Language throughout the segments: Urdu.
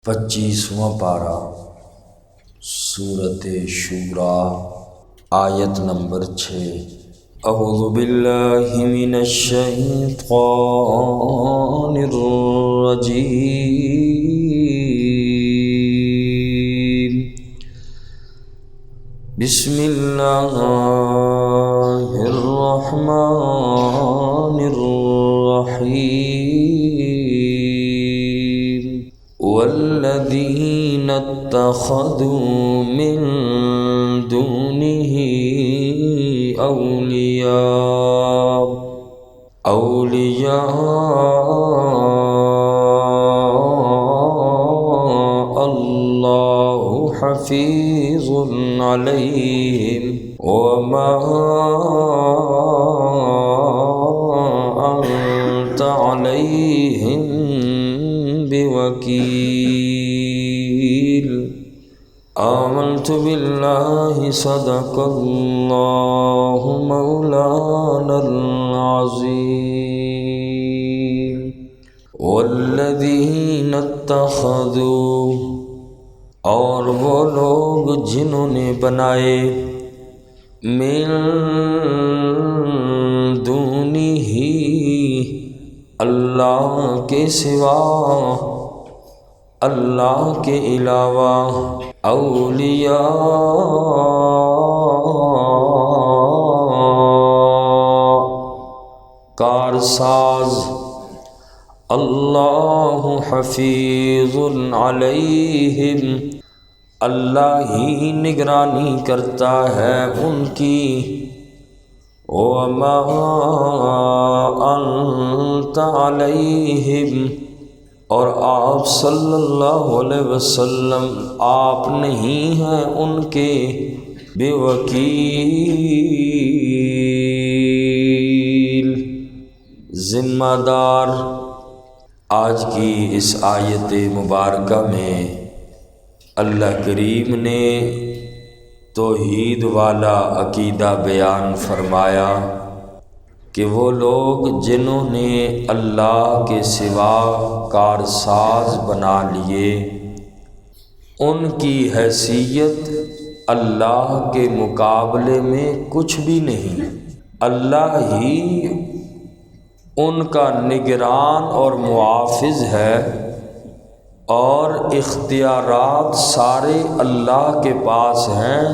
25واں پارہ سورۃ شورى آیت نمبر 6۔ اعوذ باللہ من الشیطان الرجیم، بسم اللہ الرحمن الرحیم۔ والذین اتخذوا من دونه اولیاء اللہ حفیظ علیہم وما انت علیہم بوکیل۔ آمنت باللہ صدق اللہ مولانا العظیم۔ والذین اتخذوا، اور وہ لوگ جنہوں نے بنائے، من دونہ، اللہ کے سوا، اللہ کے علاوہ، اولیاء کارساز، اللہ حفیظ علیہم، اللہ ہی نگرانی کرتا ہے ان کی، وما انت علیہم، اور آپ صلی اللہ علیہ وسلم آپ نہیں ہیں ان کے بوکیل، ذمہ دار۔ آج کی اس آیت مبارکہ میں اللہ کریم نے توحید والا عقیدہ بیان فرمایا کہ وہ لوگ جنہوں نے اللہ کے سوا کارساز بنا لیے، ان کی حیثیت اللہ کے مقابلے میں کچھ بھی نہیں، اللہ ہی ان کا نگران اور محافظ ہے، اور اختیارات سارے اللہ کے پاس ہیں۔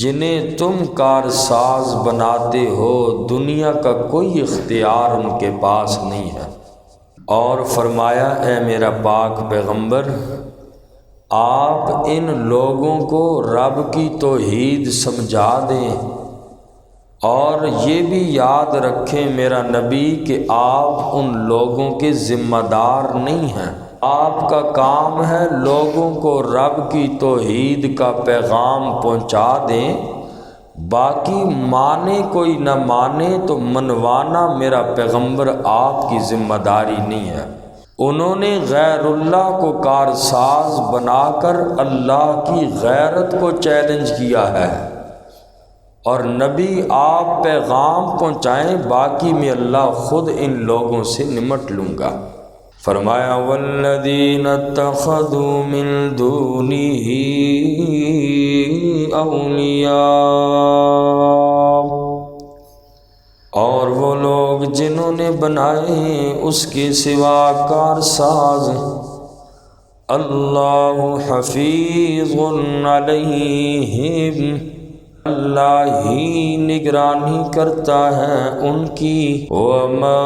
جنہیں تم کارساز بناتے ہو، دنیا کا کوئی اختیار ان کے پاس نہیں ہے۔ اور فرمایا، اے میرا پاک پیغمبر، آپ ان لوگوں کو رب کی توحید سمجھا دیں، اور یہ بھی یاد رکھیں میرا نبی کہ آپ ان لوگوں کے ذمہ دار نہیں ہیں۔ آپ کا کام ہے لوگوں کو رب کی توحید کا پیغام پہنچا دیں، باقی مانے کوئی نہ مانے تو منوانا میرا پیغمبر آپ کی ذمہ داری نہیں ہے۔ انہوں نے غیر اللہ کو کارساز بنا کر اللہ کی غیرت کو چیلنج کیا ہے، اور نبی آپ پیغام پہنچائیں، باقی میں اللہ خود ان لوگوں سے نمٹ لوں گا۔ فرمایا، والذین اتخذوا من دونہ اولیاء، اور وہ لوگ جنہوں نے بنائے اس کے سوا کارساز، اللہ حفیظ علیہم، اللہ ہی نگرانی کرتا ہے ان کی، وما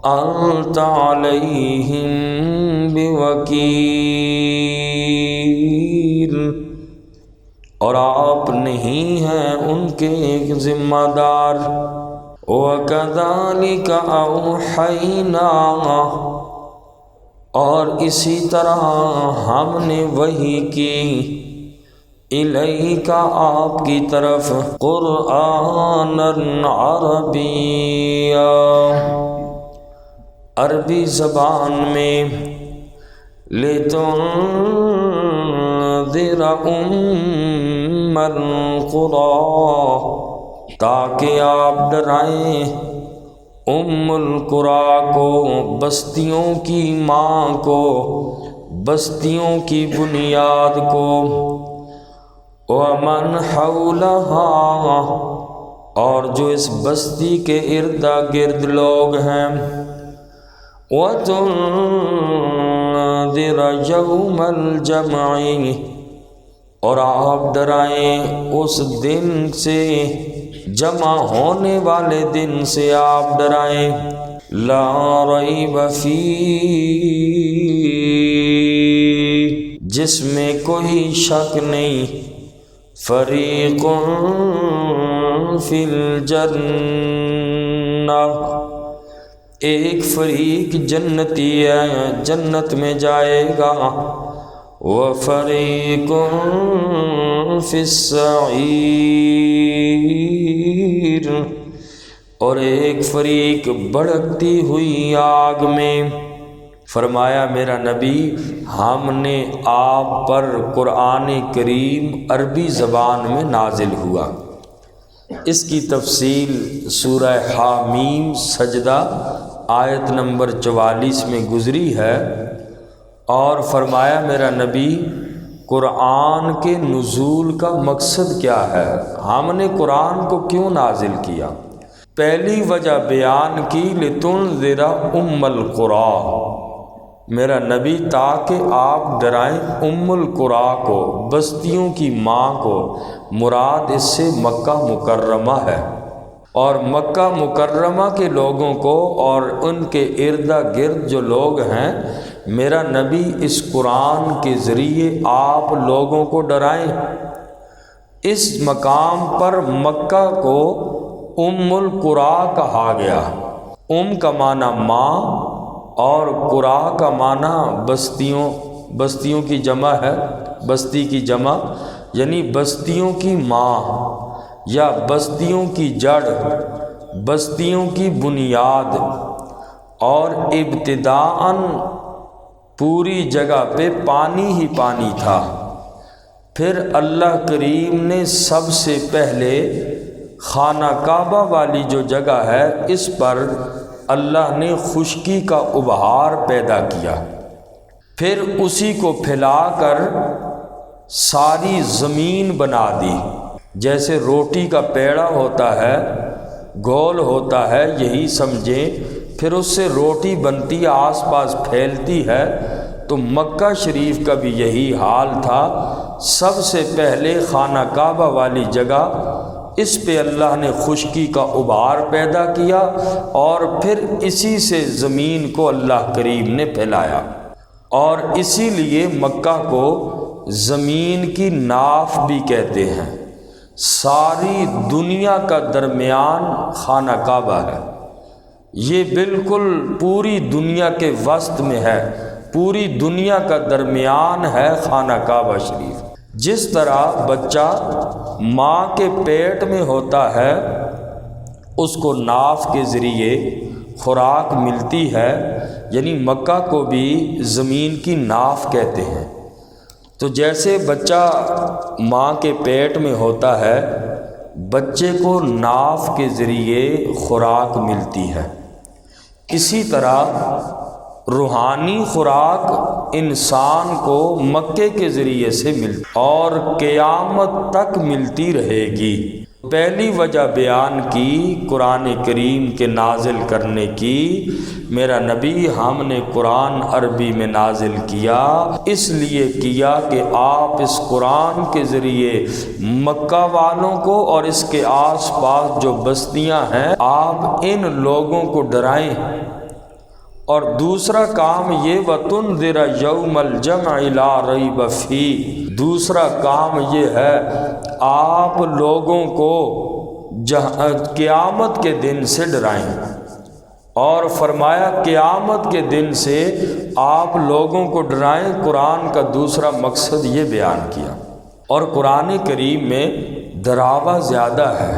انت علیہم بوکیل، اور آپ نہیں ہیں ان کے ذمہ دار۔ وَكَذَلِكَ أَوْحَيْنَا، اور اسی طرح ہم نے وحی کی، الیک آپ کی طرف، قرآنا عربیا، عربی زبان میں، لِتُنذِرَ أُمَّ الْقُرَىٰ، تاکہ آپ ڈرائیں القریٰ کو، بستیوں کی ماں کو، بستیوں کی بنیاد کو، ومن حولہا، اور جو اس بستی کے ارد گرد لوگ ہیں، وتنذر یوم الجمع، اور آپ ڈرائیں اس دن سے، جمع ہونے والے دن سے آپ ڈرائیں، لا ریب فیہ، جس میں کوئی شک نہیں، فریق فی الجنہ، ایک فریق جنتی ہے، جنت میں جائے گا، وفریق فی السعیر، اور ایک فریق بھڑکتی ہوئی آگ میں۔ فرمایا میرا نبی ہم نے آپ پر قرآن کریم عربی زبان میں نازل ہوا۔ اس کی تفصیل سورہ حامیم سجدہ آیت نمبر 44 میں گزری ہے، اور فرمایا میرا نبی قرآن کے نزول کا مقصد کیا ہے، ہم نے قرآن کو کیوں نازل کیا؟ پہلی وجہ بیان کی، لتنذر ام القریٰ، میرا نبی تاکہ آپ ڈرائیں ام القریٰ کو، بستیوں کی ماں کو، مراد اس سے مکہ مکرمہ ہے، اور مکہ مکرمہ کے لوگوں کو اور ان کے ارد گرد جو لوگ ہیں، میرا نبی اس قرآن کے ذریعے آپ لوگوں کو ڈرائیں۔ اس مقام پر مکہ کو ام القریٰ کہا گیا۔ ام کا معنی ماں اور قریٰ کا معنی بستیوں کی جمع ہے، بستی کی جمع یعنی بستیوں کی ماں یا بستیوں کی جڑ، بستیوں کی بنیاد، اور ابتداءً پوری جگہ پہ پانی ہی پانی تھا۔ پھر اللہ کریم نے سب سے پہلے خانہ کعبہ والی جو جگہ ہے، اس پر اللہ نے خشکی کا ابہار پیدا کیا، پھر اسی کو پھیلا کر ساری زمین بنا دی، جیسے روٹی کا پیڑا ہوتا ہے، گول ہوتا ہے، یہی سمجھیں، پھر اس سے روٹی بنتی آس پاس پھیلتی ہے، تو مکہ شریف کا بھی یہی حال تھا۔ سب سے پہلے خانہ کعبہ والی جگہ، اس پہ اللہ نے خشکی کا ابھار پیدا کیا، اور پھر اسی سے زمین کو اللہ کریم نے پھیلایا، اور اسی لیے مکہ کو زمین کی ناف بھی کہتے ہیں۔ ساری دنیا کا درمیان خانہ کعبہ ہے، یہ بالکل پوری دنیا کے وسط میں ہے، پوری دنیا کا درمیان ہے خانہ کعبہ شریف۔ جس طرح بچہ ماں کے پیٹ میں ہوتا ہے، اس کو ناف کے ذریعے خوراک ملتی ہے، یعنی مکہ کو بھی زمین کی ناف کہتے ہیں۔ تو جیسے بچہ ماں کے پیٹ میں ہوتا ہے، بچے کو ناف کے ذریعے خوراک ملتی ہے، اسی طرح روحانی خوراک انسان کو مکے کے ذریعے سے ملتی اور قیامت تک ملتی رہے گی۔ پہلی وجہ بیان کی قرآن کریم کے نازل کرنے کی، میرا نبی ہم نے قرآن عربی میں نازل کیا، اس لیے کیا کہ آپ اس قرآن کے ذریعے مکہ والوں کو اور اس کے آس پاس جو بستیاں ہیں، آپ ان لوگوں کو ڈرائیں۔ اور دوسرا کام یہ وَتُنذِرَ يَوْمَ الْجَمْعِ لَا رَيْبَ فِيهِ، دوسرا کام یہ ہے آپ لوگوں کو قیامت کے دن سے ڈرائیں، اور فرمایا قیامت کے دن سے آپ لوگوں کو ڈرائیں۔ قرآن کا دوسرا مقصد یہ بیان کیا، اور قرآن کریم میں ڈراوا زیادہ ہے،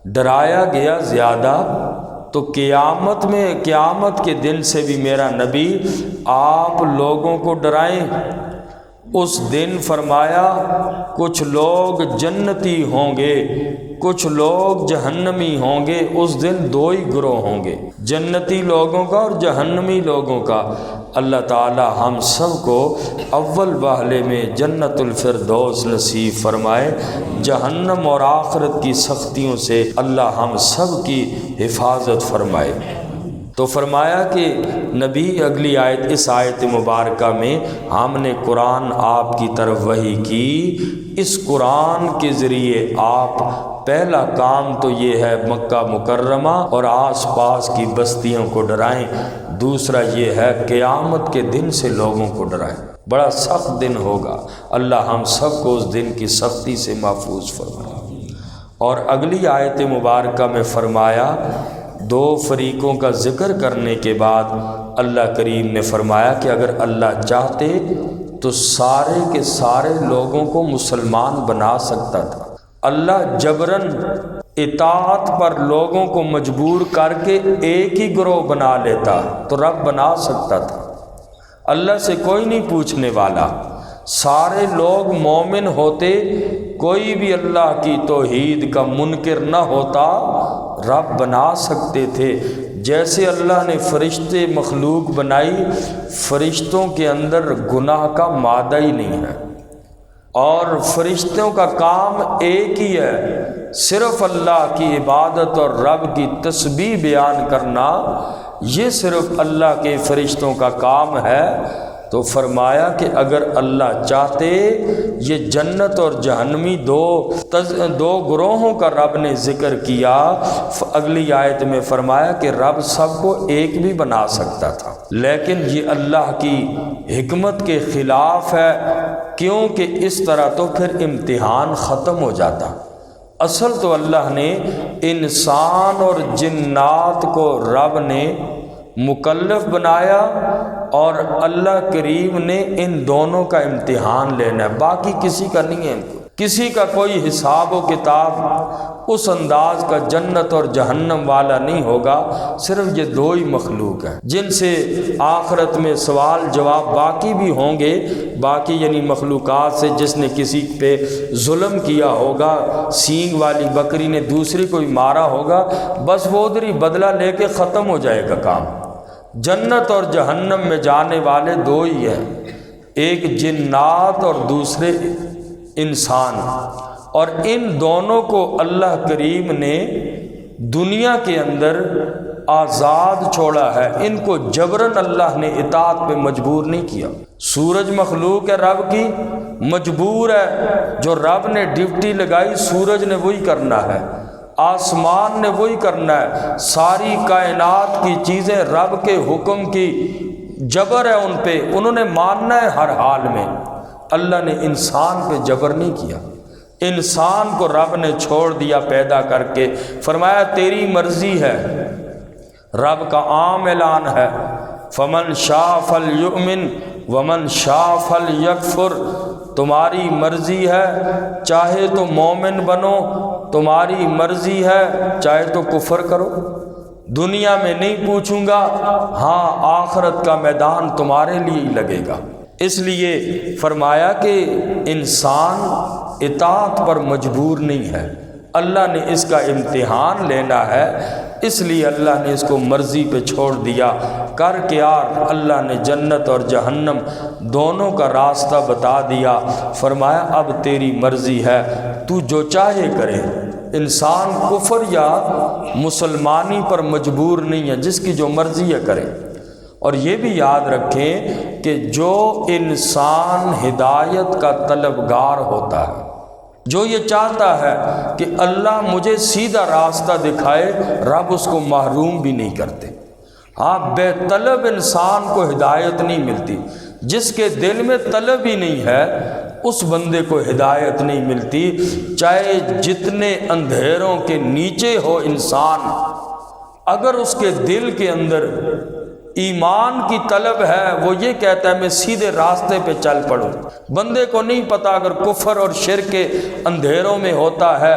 ڈرایا گیا زیادہ، تو قیامت کے دن سے بھی میرا نبی آپ لوگوں کو ڈرائیں۔ اس دن فرمایا کچھ لوگ جنتی ہوں گے، کچھ لوگ جہنمی ہوں گے۔ اس دن دو ہی گروہ ہوں گے، جنتی لوگوں کا اور جہنمی لوگوں کا۔ اللہ تعالی ہم سب کو اول وہلے میں جنت الفردوس نصیب فرمائے، جہنم اور آخرت کی سختیوں سے اللہ ہم سب کی حفاظت فرمائے۔ تو فرمایا کہ نبی اگلی آیت، اس آیت مبارکہ میں ہم نے قرآن آپ کی طرف وحی کی، اس قرآن کے ذریعے آپ پہلا کام تو یہ ہے مکہ مکرمہ اور آس پاس کی بستیوں کو ڈرائیں، دوسرا یہ ہے قیامت کے دن سے لوگوں کو ڈرائیں، بڑا سخت دن ہوگا، اللہ ہم سب کو اس دن کی سختی سے محفوظ فرمائے۔ اور اگلی آیت مبارکہ میں فرمایا، دو فریقوں کا ذکر کرنے کے بعد اللہ کریم نے فرمایا کہ اگر اللہ چاہتے تو سارے کے سارے لوگوں کو مسلمان بنا سکتا تھا۔ اللہ جبراً اطاعت پر لوگوں کو مجبور کر کے ایک ہی گروہ بنا لیتا تو رب بنا سکتا تھا۔ اللہ سے کوئی نہیں پوچھنے والا، سارے لوگ مومن ہوتے، کوئی بھی اللہ کی توحید کا منکر نہ ہوتا، رب بنا سکتے تھے۔ جیسے اللہ نے فرشتے مخلوق بنائی، فرشتوں کے اندر گناہ کا مادہ ہی نہیں ہے، اور فرشتوں کا کام ایک ہی ہے، صرف اللہ کی عبادت اور رب کی تسبیح بیان کرنا، یہ صرف اللہ کے فرشتوں کا کام ہے۔ تو فرمایا کہ اگر اللہ چاہتے، یہ جنت اور جہنمی دو گروہوں کا رب نے ذکر کیا، اگلی آیت میں فرمایا کہ رب سب کو ایک بھی بنا سکتا تھا، لیکن یہ اللہ کی حکمت کے خلاف ہے، کیونکہ اس طرح تو پھر امتحان ختم ہو جاتا۔ اصل تو اللہ نے انسان اور جنات کو رب نے مکلف بنایا، اور اللہ کریم نے ان دونوں کا امتحان لینا ہے، باقی کسی کا نہیں ہے، کسی کا کوئی حساب و کتاب اس انداز کا جنت اور جہنم والا نہیں ہوگا، صرف یہ دو ہی مخلوق ہیں جن سے آخرت میں سوال جواب باقی بھی ہوں گے، باقی یعنی مخلوقات سے جس نے کسی پہ ظلم کیا ہوگا، سینگ والی بکری نے دوسری کو مارا ہوگا، بس وہ ادھر ہی بدلہ لے کے ختم ہو جائے گا کام۔ جنت اور جہنم میں جانے والے دو ہی ہیں، ایک جنات اور دوسرے انسان، اور ان دونوں کو اللہ کریم نے دنیا کے اندر آزاد چھوڑا ہے، ان کو جبراً اللہ نے اطاعت پہ مجبور نہیں کیا۔ سورج مخلوق ہے رب کی، مجبور ہے، جو رب نے ڈیوٹی لگائی سورج نے وہی کرنا ہے، آسمان نے وہی کرنا ہے، ساری کائنات کی چیزیں رب کے حکم کی جبر ہے ان پہ، انہوں نے ماننا ہے ہر حال میں۔ اللہ نے انسان پہ جبر نہیں کیا، انسان کو رب نے چھوڑ دیا پیدا کر کے، فرمایا تیری مرضی ہے۔ رب کا عام اعلان ہے، فمن شاء فلیؤمن ومن شاء فلیکفر، تمہاری مرضی ہے، چاہے تو مومن بنو، تمہاری مرضی ہے، چاہے تو کفر کرو، دنیا میں نہیں پوچھوں گا، ہاں آخرت کا میدان تمہارے لیے ہی لگے گا۔ اس لیے فرمایا کہ انسان اطاعت پر مجبور نہیں ہے، اللہ نے اس کا امتحان لینا ہے، اس لیے اللہ نے اس کو مرضی پہ چھوڑ دیا۔ کر کے یار اللہ نے جنت اور جہنم دونوں کا راستہ بتا دیا، فرمایا اب تیری مرضی ہے، تو جو چاہے کرے۔ انسان کفر یا مسلمانی پر مجبور نہیں ہے، جس کی جو مرضی ہے کرے۔ اور یہ بھی یاد رکھیں کہ جو انسان ہدایت کا طلبگار ہوتا ہے، جو یہ چاہتا ہے کہ اللہ مجھے سیدھا راستہ دکھائے، رب اس کو محروم بھی نہیں کرتے۔ ہاں بے طلب انسان کو ہدایت نہیں ملتی، جس کے دل میں طلب ہی نہیں ہے اس بندے کو ہدایت نہیں ملتی، چاہے جتنے اندھیروں کے نیچے ہو انسان، اگر اس کے دل کے اندر ایمان کی طلب ہے وہ یہ کہتا ہے میں سیدھے راستے پہ چل پڑوں۔ بندے کو نہیں پتہ اگر کفر اور شرک کے اندھیروں میں ہوتا ہے،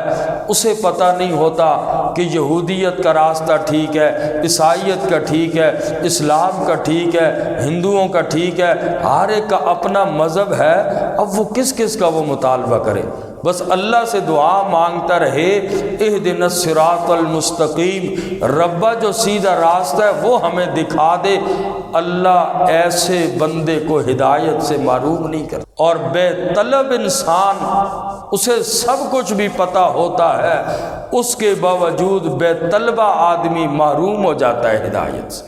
اسے پتہ نہیں ہوتا کہ یہودیت کا راستہ ٹھیک ہے، عیسائیت کا ٹھیک ہے، اسلام کا ٹھیک ہے، ہندوؤں کا ٹھیک ہے، ہر ایک کا اپنا مذہب ہے۔ اب وہ کس کس کا وہ مطالبہ کرے؟ بس اللہ سے دعا مانگتا رہے اہدنا الصراط المستقیم، ربا جو سیدھا راستہ ہے وہ ہمیں دکھا دے۔ اللہ ایسے بندے کو ہدایت سے محروم نہیں کرتا، اور بے طلب انسان اسے سب کچھ بھی پتہ ہوتا ہے، اس کے باوجود بے طلبہ آدمی محروم ہو جاتا ہے ہدایت سے۔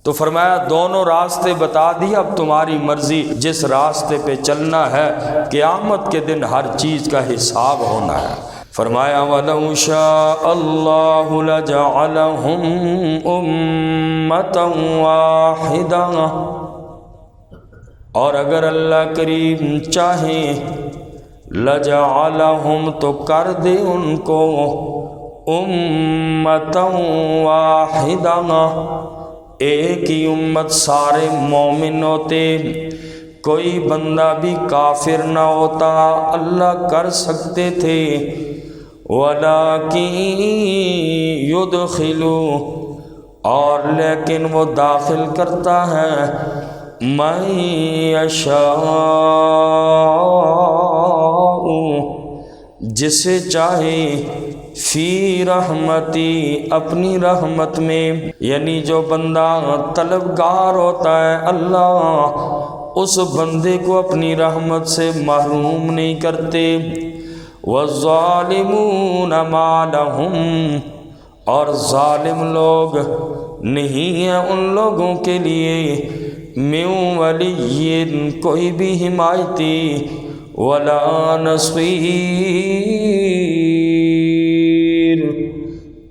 تو فرمایا دونوں راستے بتا دیا، اب تمہاری مرضی جس راستے پہ چلنا ہے، قیامت کے دن ہر چیز کا حساب ہونا ہے۔ فرمایا وَلَوْ شَاءَ اللَّهُ لَجَعَلَهُمْ أُمَّةً وَاحِدَةً، اور اگر اللہ کریم چاہیں لَجَعَلَهُمْ تو کر دے ان کو أُمَّةً وَاحِدَةً، ایک ہی امت، سارے مومن ہوتے، کوئی بندہ بھی کافر نہ ہوتا، اللہ کر سکتے تھے۔ وَلَٰكِن يُدْخِلُ، اور لیکن وہ داخل کرتا ہے مَن يَشَاءُ، جسے چاہے، فی رحمتی، اپنی رحمت میں، یعنی جو بندہ طلبگار ہوتا ہے اللہ اس بندے کو اپنی رحمت سے محروم نہیں کرتے۔ والظالمون ما لهم، اور ظالم لوگ نہیں ہیں ان لوگوں کے لیے من ولی، کوئی بھی حمایتی، ولا نصیر،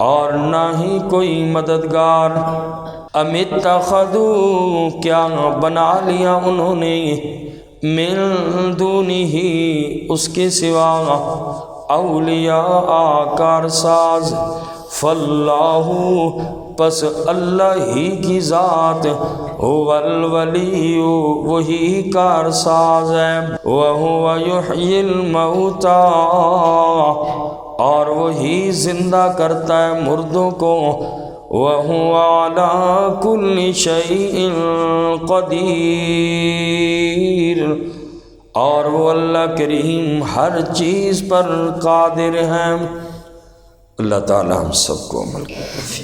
اور نہ ہی کوئی مددگار۔ ام اتخذوا، کیا بنا لیا انہوں نے، من دونہ، اس کے سوا، اولیاء، کارساز، فاللہ، پس اللہ ہی کی ذات، هو الولی، وہی کارساز ہے، وہو یحیی الموتى، اور وہی زندہ کرتا ہے مردوں کو، وَهُوَ عَلَىٰ كُلِّ شَيْءٍ قَدِيرٌ، اور وہ اللہ کریم ہر چیز پر قادر ہیں۔ اللہ تعالی ہم سب کو عمل کرے۔